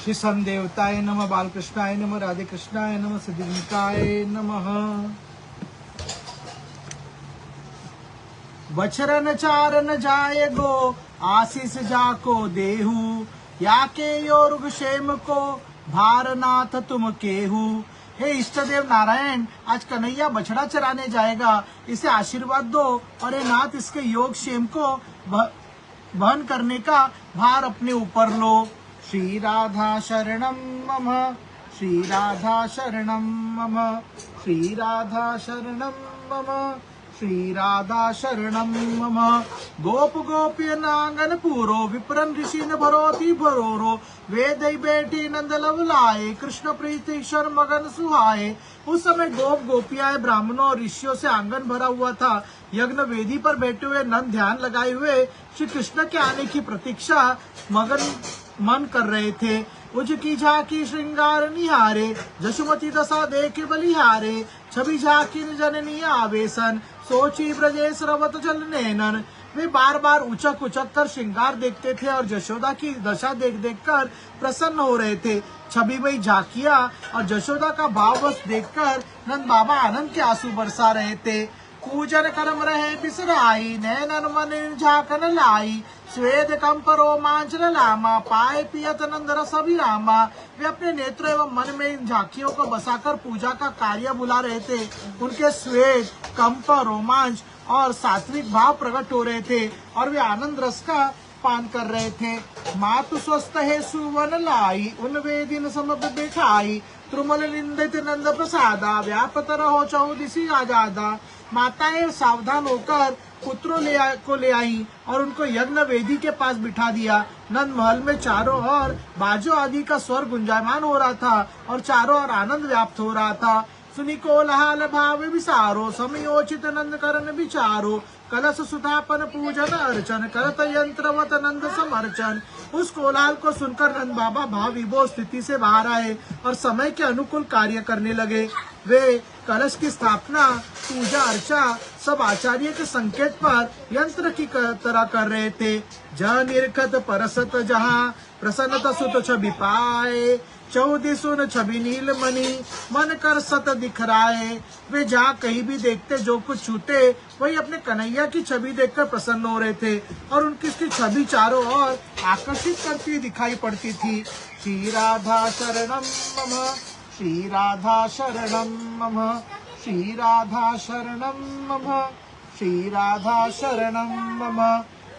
श्री संदेवताय नमः, बालकृष्णाय नमः, राधे कृष्णाय नमः, सिद्धिकाय नमः। वचरन चारन जाय गो, आशीष जाको देहु, या के योरुग क्षेम को, भारनाथ तुम केहू। हे इष्टदेव नारायण, आज कन्हैया बछड़ा चराने जाएगा, इसे आशीर्वाद दो और हे नाथ इसके योग क्षेम को वहन करने का भार अपने ऊपर लो। श्री राधा शरणम मम, श्री राधा शरणम मम, श्री राधा शरणम मम, श्री राधा शरणम मम। गोप गोपी नांगन पूरो, विप्रन ऋषि न भरोति भरोरो, वेदई बेटी नंद लव लाए, कृष्ण प्रीति क्षण मगन सुहाए। उस समय गोप गोपियां ब्राह्मणों और ऋषियों से आंगन भरा हुआ था। यज्ञ वेदी पर बैठे हुए नंद ध्यान लगाए हुए श्री कृष्ण के आने की प्रतीक्षा मगन मन कर रहे थे। उज की झाकी श्रृंगार निहारे, जशुमती दशा देख बलिहारे, छवि झाकी जननी आवेशन, सोची ब्रजेश रवत जल नैनन। वे बार बार उचक उचक कर श्रृंगार देखते थे और जशोदा की दशा देख देख कर प्रसन्न हो रहे थे। छवि में झाकिया और जशोदा का भाववश देखकर नंद बाबा आनंद के आंसू बरसा रहे थे। पूजन कर्म रहे बिसराई, नैनन मन झाकन लाई, स्वेद कंप रोमांचन लामा, पाए पियत नंद रस अभिरामा। वे अपने नेत्रों एवं मन में इन झांकियों को बसाकर पूजा का कार्य बुला रहे थे। उनके स्वेद कंप रोमांच और सात्विक भाव प्रकट हो रहे थे और वे आनंद रस का पान कर रहे थे। मातु स्वस्थ है सुवन लाई, उन वेदिन समब बैठाई, त्रुमल निंदित नंद प्रसादा, व्यापत रहो चौदिसी आजादा। माताएं सावधान होकर पुत्रों को ले आई और उनको यज्ञ वेदी के पास बिठा दिया। नंद महल में चारों ओर बाजो आदि का स्वर गुंजायमान हो रहा था और चारों ओर आनंद व्याप्त हो रहा था। सुनि कोलाहल भाव विसारो, समयोचित नंद करन विचारो, कलश सुधापन पूजन अर्चन, करत यंत्रवत नंद समर्चन। उस कोलाहल को सुनकर नंद बाबा भाव विभोर स्थिति से बाहर आए और समय के अनुकूल कार्य करने लगे। वे कलश की स्थापना, पूजा अर्चा सब आचार्य के संकेत पर यंत्र की तरह कर रहे थे। जहाँ निरखत परसत जहाँ, प्रसन्नता सुत छवि पाए, चौदी सुन छवि नील मणि, मन कर सत दिखराए। वे जहाँ कहीं भी देखते जो कुछ छूते वही अपने कन्हैया की छवि देखकर प्रसन्न हो रहे थे और उनकी छवि चारों ओर आकर्षित करती हुई दिखाई पड़ती थी। श्री राधा शरणम मम, श्री राधा शरणम मम, श्री राधा शरणम मम, श्री राधा शरणम मम।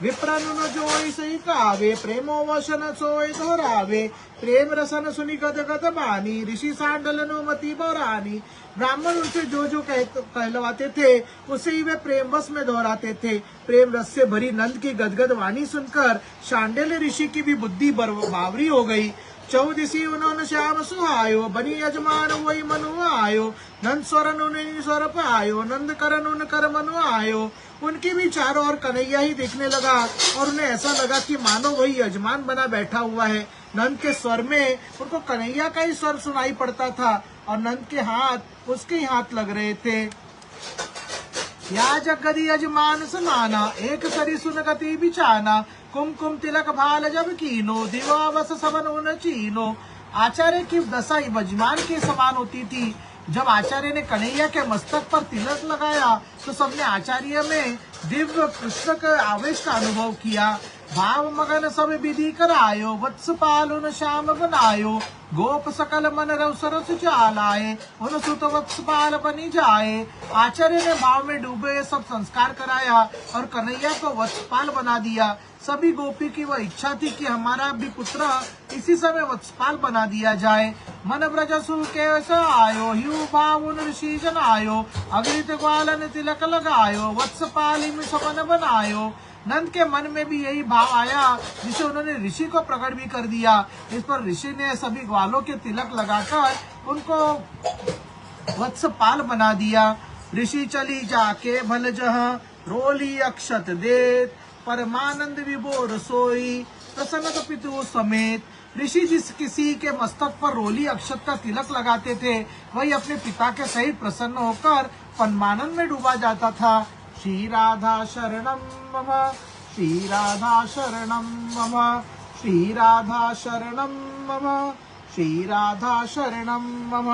विप्रनुन जोई सही कावे, प्रेमो वशन सोय दोहरावे, प्रेम रसन सुनि गद गद बानी, ऋषि सांडल मति बोरानी। ब्राह्मण उनसे जो कहलवाते थे उसे ही वे प्रेम वश में दोहराते थे। प्रेम रस से भरी नंद की गदगद वाणी सुनकर शांडिल ऋषि की भी बुद्धि बावरी हो गई। चौदिसी उन्होंने श्याम सुहायो, बनी यजमान वही मनु आयो, नंद स्वरन उन्हें स्वर पायो, नंद करन उन कर मनु आयो। उनकी भी चारों ओर कन्हैया ही दिखने लगा और उन्हें ऐसा लगा कि मानो वही यजमान बना बैठा हुआ है। नंद के स्वर में उनको कन्हैया का ही स्वर सुनाई पड़ता था और नंद के हाथ उसके ही हाथ लग रहे थे। या जगदी यजमान समाना, एक सरी सुन गति बिछाना, कुमकुम तिलक भाल जब कीनो, दिवा बस सबन उन चीनो। आचार्य की दशा यजमान के समान होती थी। जब आचार्य ने कन्हैया के मस्तक पर तिलक लगाया तो सबने आचार्य में दिव्य कृष्ण के आवेश का अनुभव किया। भाव मगन सब विधि करायो, वत्स पालुन श्याम बनायो, गोप सकल मन रव सरस चालाए, उन सुत वत्स पाल बनी जाए। आचार्य ने भाव में डूबे सब संस्कार कराया और कन्हैया को वत्सपाल बना दिया। सभी गोपी की वह इच्छा थी कि हमारा भी पुत्र इसी समय वत्सपाल बना दिया जाए। मन ब्रज सु के आयो, हिउ भाव उन ऋषि जन आयो, अगृत ग्वालन तिलक लगायो, वत्सपाली में सपन बनायो। नंद के मन में भी यही भाव आया जिसे उन्होंने ऋषि को प्रकट भी कर दिया। इस पर ऋषि ने सभी ग्वालों के तिलक लगाकर उनको वत्सपाल बना दिया। ऋषि चली जाके भल जहाँ, रोली अक्षत देत, परमानंद विभोर सोई, प्रसन्नत पितु समेत। ऋषि जिस किसी के मस्तक पर रोली अक्षत का तिलक लगाते थे वही अपने पिता के सहित प्रसन्न होकर परमानंद में डूबा जाता था। श्री राधा शरणम मम, श्री राधा शरणम मम, श्री राधा शरणं मम, श्री राधा शरणं मम।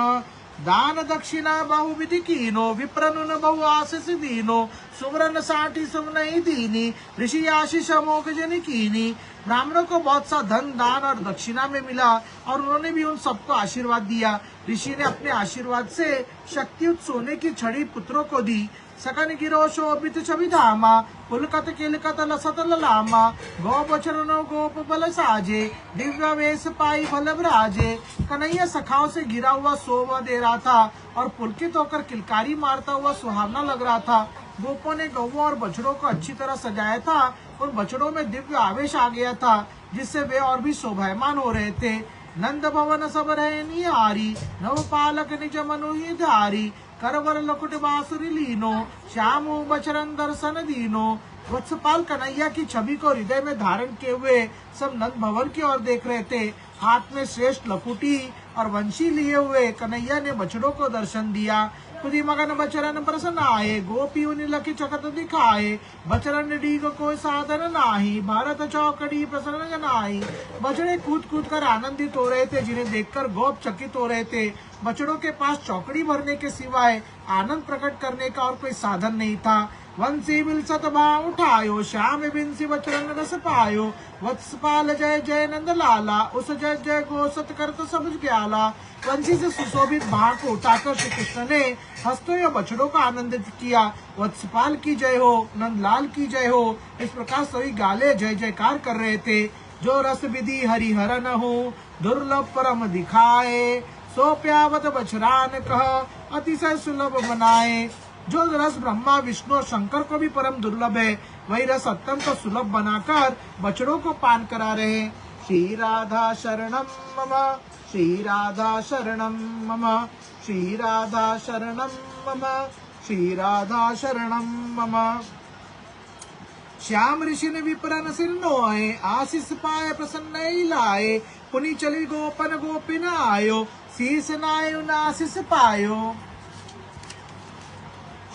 दान दक्षिणा बहुविधि कीनो, विप्रनुन बहु आशीष दीनो, सुमरन साठी सुम नहीं दीनी, ऋषि आशीष अमोघ जन कीनी। ब्राह्मणों को बहुत सा धन दान और दक्षिणा में मिला और उन्होंने भी उन सबको आशीर्वाद दिया। ऋषि ने अपने आशीर्वाद से शक्तियुत सोने की छड़ी पुत्रों को दी। सकन गिरो शोभित छवि धामा, पुलकत किलकत लसत ललामा, गो बचरनो गोप बल साजे, दिव्य वेश पाई भल राजे। कन्हैया सखाओं से गिरा हुआ शोभा दे रहा था और पुलकित होकर किलकारी मारता हुआ सुहावना लग रहा था। गोपों ने गौओं और बछड़ों को अच्छी तरह सजाया था। उन बछड़ों में दिव्य आवेश आ गया था जिससे वे और भी शोभायमान हो रहे थे। नंद भवन सब रहे निहारी, नव पालक निज मनु ही धारी, करवर लकुट बांसुरी लीनो, श्याम बचरन दर्शन दीनो। वत्सपाल कन्हैया की छवि को हृदय में धारण किए हुए सब नंद भवन की ओर देख रहे थे। हाथ में श्रेष्ठ लकुटी और वंशी लिए हुए कन्हैया ने बछड़ों को दर्शन दिया। खुदी मगन बचरन प्रसन्न आए, गोपी उन लखी चकत दिखाए, बचरन डीग कोई साधन नाही, भारत चौकड़ी प्रसन्न जनाई। बछड़े कूद कूद कर आनंदित हो रहे थे, जिन्हें देखकर गोप चकित हो रहे थे। बछड़ों के पास चौकड़ी भरने के सिवाय आनंद प्रकट करने का और कोई साधन नहीं था। वंशी बिलसत भाव उठायो, श्याम बिंसी बचरन रस पायो, वत्सपाल जय जय नंद लाला, उस जय जय घोषत करत सब ग्याला। वंशी से सुशोभित भाव को उठाकर श्री कृष्ण ने हंसते हुए बछड़ों को आनंदित किया। वत्सपाल की जय हो, नंदलाल की जय हो, इस प्रकार सभी गाले जय जयकार कर रहे थे। जो रस विधि हरिहरन हो, दुर्लभ परम दिखाए, सो प्यावत बछरान कह, अतिशय सुलभ बनाए। जो रस ब्रह्मा विष्णु और शंकर को भी परम दुर्लभ है, वही रस अत्यंत सुलभ बनाकर बछड़ों को पान करा रहे। श्री राधा शरणम मम, श्री राधा शरणम मम, श्री राधा शरणम मम, श्री राधा शरणम मम। श्याम ऋषि ने विप्रन सिर नोए, आशीष पाए प्रसन्न लाए, पुनि चली गोपन गोपिन आयो, शीस नायो आशीष पायो।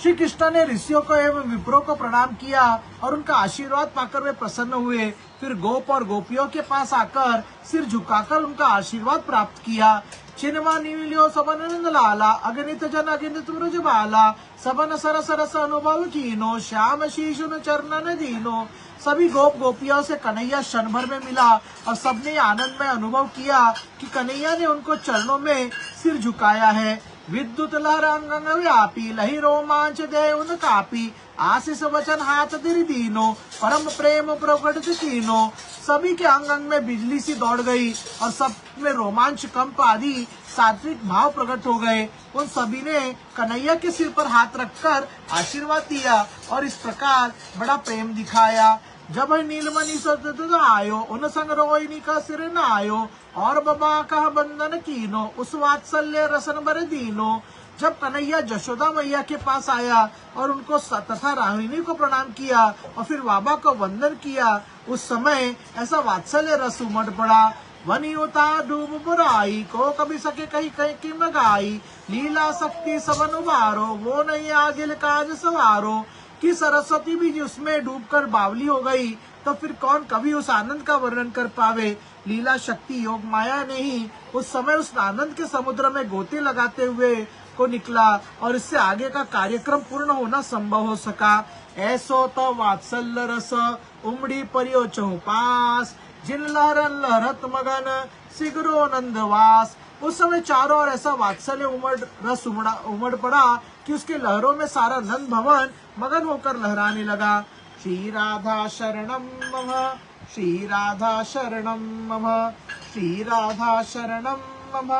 श्री कृष्ण ने ऋषियों को एवं विप्रों को प्रणाम किया और उनका आशीर्वाद पाकर वे प्रसन्न हुए। फिर गोप और गोपियों के पास आकर सिर झुकाकर उनका आशीर्वाद प्राप्त किया। छिन्वा निविलियो सबन नंद लाला, अगणित जन अगणित ब्रज बाला, सबन सरस रस अनुभव कीनो, श्याम शीशुन चरणन दीनो। सभी गोप गोपियों से कन्हैया क्षण भर में मिला और सबने आनंद में अनुभव किया कि कन्हैया ने उनको चरणों में सिर झुकाया है। विद्युत लहर अंग व्यापी, लही रोमांच दे उन कापी, आशीष वचन हाथ दिर दीनो, परम प्रेम प्रकट कीनो। सभी के अंग अंग में बिजली सी दौड़ गई और सब में रोमांच कंप आदि सात्विक भाव प्रकट हो गए। उन सभी ने कन्हैया के सिर पर हाथ रखकर आशीर्वाद दिया और इस प्रकार बड़ा प्रेम दिखाया। जब नीलमणि सतत आयो, उन संग रोहिणी का सिर न आयो, और बबा का बंधन कीनो, उस वात्सल्य रसन बर दीनो। जब कन्हैया जशोदा मैया के पास आया और उनको तथा रोहिणी को प्रणाम किया और फिर बाबा को वंदन किया, उस समय ऐसा वात्सल्य रस उमड़ पड़ा। वनी उता डूब बुराई को, कभी सके कहीं कहीं की मगाई, लीला शक्ति सबन उबारो, वो नहीं आगिल काज सवारो। कि सरस्वती भी उसमें डूबकर बावली हो गई, तो फिर कौन कभी उस आनंद का वर्णन कर पावे। लीला शक्ति योग माया ने ही उस समय उस आनंद के समुद्र में गोते लगाते हुए को निकला और इससे आगे का कार्यक्रम पूर्ण होना संभव हो सका। ऐसो तो वात्सल्य रस उमड़ी परियो चौपास, जिन लहरन लहरत मगन सिगरो नंदवास। उस समय चारों ओर ऐसा वात्सल्य उमड़ पड़ा कि उसके लहरों में सारा नंद भवन मगन होकर लहराने लगा। श्री राधा शरणम मम, श्री राधा शरणम मम, श्री राधा शरणम मम,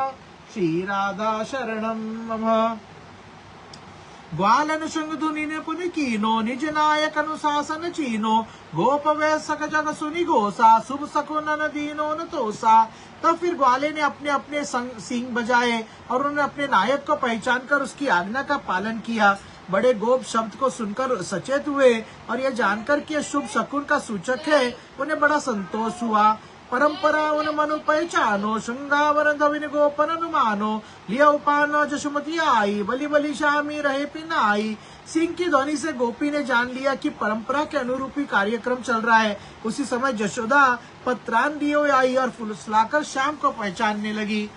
श्री राधा शरणम मम। ग्वालन शुंग धुनि ने पुनि कीनो, निज नायक अनुशासन चीनो, गोप वैसक जग सुनि घोषा, शुभ सकुन दीनो न तोसा। तब फिर ग्वाले ने अपने अपने सींग बजाए और उन्होंने अपने नायक को पहचान कर उसकी आज्ञा का पालन किया। बड़े गोप शब्द को सुनकर सचेत हुए और यह जानकर कि यह शुभ शकुन का सूचक है, उन्हें बड़ा संतोष हुआ। परंपरा उन मनु पहचानो, श्रृंगावन धविन गोपन अनुमानो, लिया उपान जशुमती आई, बलि बलि शामी रहे पिनाई। सिंह की ध्वनि से गोपी ने जान लिया कि परंपरा के अनुरूपी कार्यक्रम चल रहा है। उसी समय जशोदा पत्रान दियो आई और फुसलाकर श्याम को पहचानने लगी।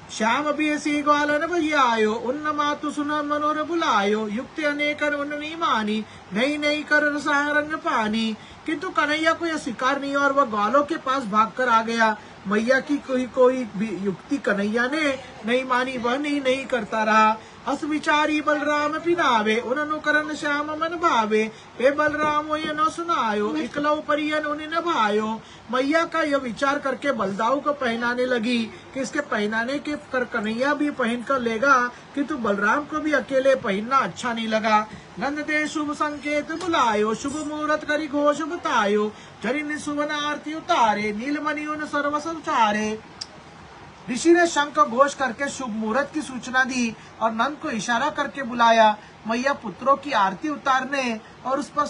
श्याम भी ऐसी ग्वालन भैया आयो, उन्न मातु सुन मनोर बुलायो, युक्ति अनेकन उन्नी मानी, नहीं नहीं कर रंग पानी। किंतु कन्हैया को यह स्वीकार नहीं और वह ग्वालों के पास भागकर आ गया। मैया की कोई भी युक्ति कन्हैया ने नहीं मानी, वह नहीं करता रहा। अस विचारी बलराम पिनावे, उन करण श्याम मन भावे, हे बलराम ये न सुनायो, इकलव परियन उन्हें न भायो। मैया का यह विचार करके बलदाऊ को पहनाने लगी कि इसके पहनाने के कर कन्हैया भी पहन कर लेगा, किंतु बलराम को भी अकेले पहनना अच्छा नहीं लगा। नंद दे शुभ संकेत बुलायो, शुभ मुहूर्त करी घोष बतायो, जरिन सुवन आरती उतारे, नीलमणि उन सर्वस उचारे। ऋषि ने शंख घोष करके शुभ मुहूर्त की सूचना दी और नंद को इशारा करके बुलाया। मैया पुत्रों की आरती उतारने और उस पर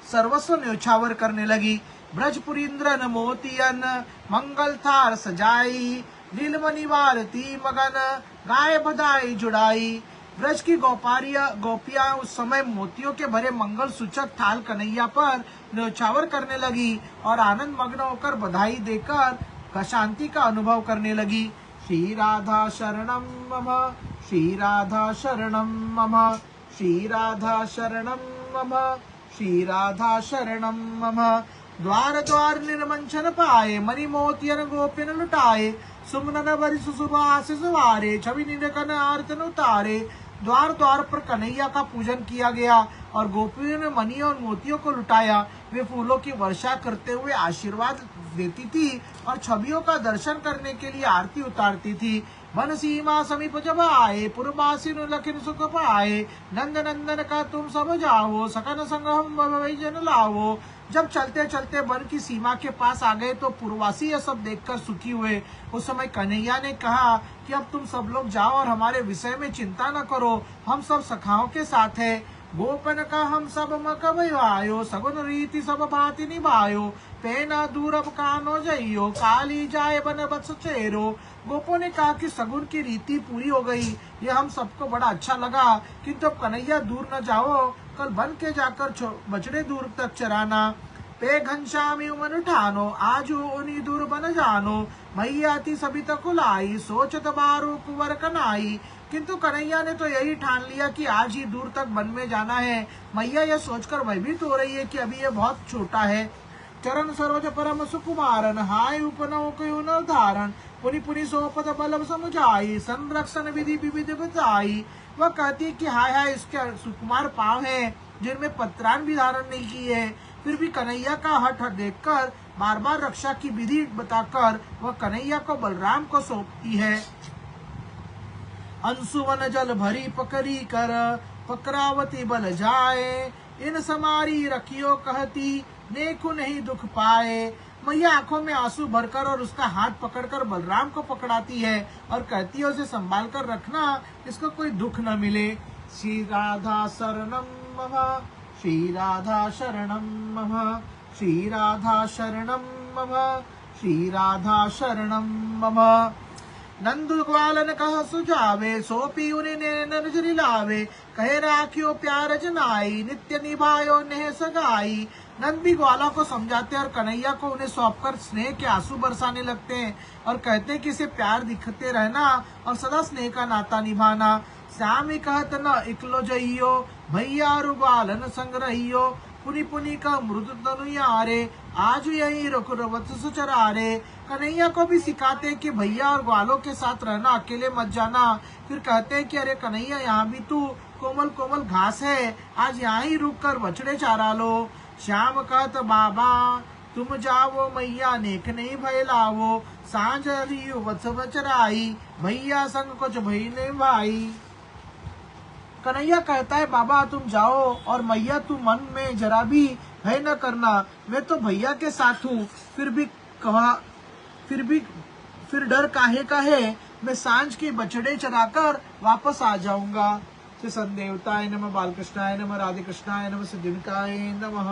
सर्वस्व न्योछावर करने लगी। ब्रजपुरीन्द्रन मोतियन मंगल थार सजाई, नीलमणि वारती मगन गाय बधाई जुड़ाई। ब्रज की गोपियां उस समय मोतियों के भरे मंगल सूचक थाल कन्हैया पर न्योछावर करने लगी और आनंद मग्न होकर बधाई देकर शांति का अनुभव करने लगी। श्री राधा शरणम मम, श्री राधा शरणम मम, श्री राधा शरणम मम, श्री राधा शरणम मम। द्वार द्वार निर्मंचन पाए, मणि मोतियन गोपिन लुटाए, सुमनन भरि सुसुभास सुवारे, छवि निरकन आरतन उतारे। द्वार द्वार पर कन्हैया का पूजन किया गया और गोपियों ने मणि और मोतियों को लुटाया। वे फूलों की वर्षा करते हुए आशीर्वाद देती थी और छवियों का दर्शन करने के लिए आरती उतारती थी। वन सीमा समीप जब आए, पुरवासी लखिन सुख पाए, नंद नंदन का तुम सब जाओ, सकन संग हम जन लाओ। जब चलते चलते वन की सीमा के पास आ गए तो पुरवासी यह सब देखकर सुखी हुए। उस समय कन्हैया ने कहा कि अब तुम सब लोग जाओ और हमारे विषय में चिंता न करो, हम सब सखाओं के साथ है। गोपन का हम सब मकबयो, सगुन रीति सब भांति निभायो, पेना दूर अब कानो जइयो, काली जाए बन बस चेरो। गोपों ने कहा कि सगुन की रीति पूरी हो गई, यह हम सबको बड़ा अच्छा लगा, किंतु अब कन्हैया दूर न जाओ, कल बन के जाकर बछड़े दूर तक चराना। पे घनश्यामी उमन उठानो, आज उनी दूर बन जानो, मैया थी सभी तक लाई, सोचत बारू कुंवर कनाई। किंतु कन्हैया ने तो यही ठान लिया कि आज ही दूर तक वन में जाना है। मैया यह सोचकर भयभीत हो रही है कि अभी यह बहुत छोटा है। चरण सरोज परम सुकुमारन, हाय उपनव कयो न धारण, पुनि पुनि सोपत बलम समुझाई, संरक्षण विधि विविध बताई। वह कहती कि हाय हाय इसके सुकुमार पांव हैं जिनमें पत्रान भी धारण नहीं की है। फिर भी कन्हैया का हठ देखकर बार बार रक्षा की विधि बताकर वह कन्हैया को बलराम को सौंपती है। अंशुवन जल भरी पकड़ी कर, पकरावती बल जाए, इन समारी रखियो कहती, नेकु नहीं दुख पाए। मैया आंखों में आंसू भरकर और उसका हाथ पकड़कर बलराम को पकड़ाती है और कहती है उसे संभाल कर रखना, इसको कोई दुख न मिले। श्री राधा शरणम मम, श्री राधा शरणम मम, श्री राधा शरणम मम, श्री राधा शरणम मम। नंदु ग्वालन कह सुझावे, सोपी उन्हें नजरि लावे, कहे राखियो प्यार जनाई, नित्य निभायो नेह सगाई। नंद भी ग्वाला को समझाते और कन्हैया को उन्हें सौंपकर स्नेह के आंसू बरसाने लगते हैं और कहते हैं कि इसे प्यार दिखते रहना और सदा स्नेह का नाता निभाना। श्याम ही कहत न इकलो जइयो, भैया ग्वालन संग रहियो, पुनि पुनि का मृद तनु यारे, आज यही रुख रवत सुचरारे। कन्हैया को भी सिखाते हैं कि भैया और ग्वालों के साथ रहना, अकेले मत जाना। फिर कहते हैं कि अरे कन्हैया यहाँ भी तू कोमल कोमल घास है, आज यहाँ ही रुक कर बछड़े चारा लो। श्याम कहत बाबा तुम जाओ, मैया नेक नहीं भय लावो, सांझ वत्स बचराई, भैया संग कुछ भई नहीं भाई। कन्हैया कहता है बाबा तुम जाओ और मैया तू मन में जरा भी भय न करना, मैं तो भैया के साथ हूँ। फिर डर काहे का है, मैं सांझ के बछड़े चराकर वापस आ जाऊंगा। श्री संदेवताय नमः, बालकृष्णाय नमः, राधे कृष्णाय नमः, सिद्धिविनायकाय नमः।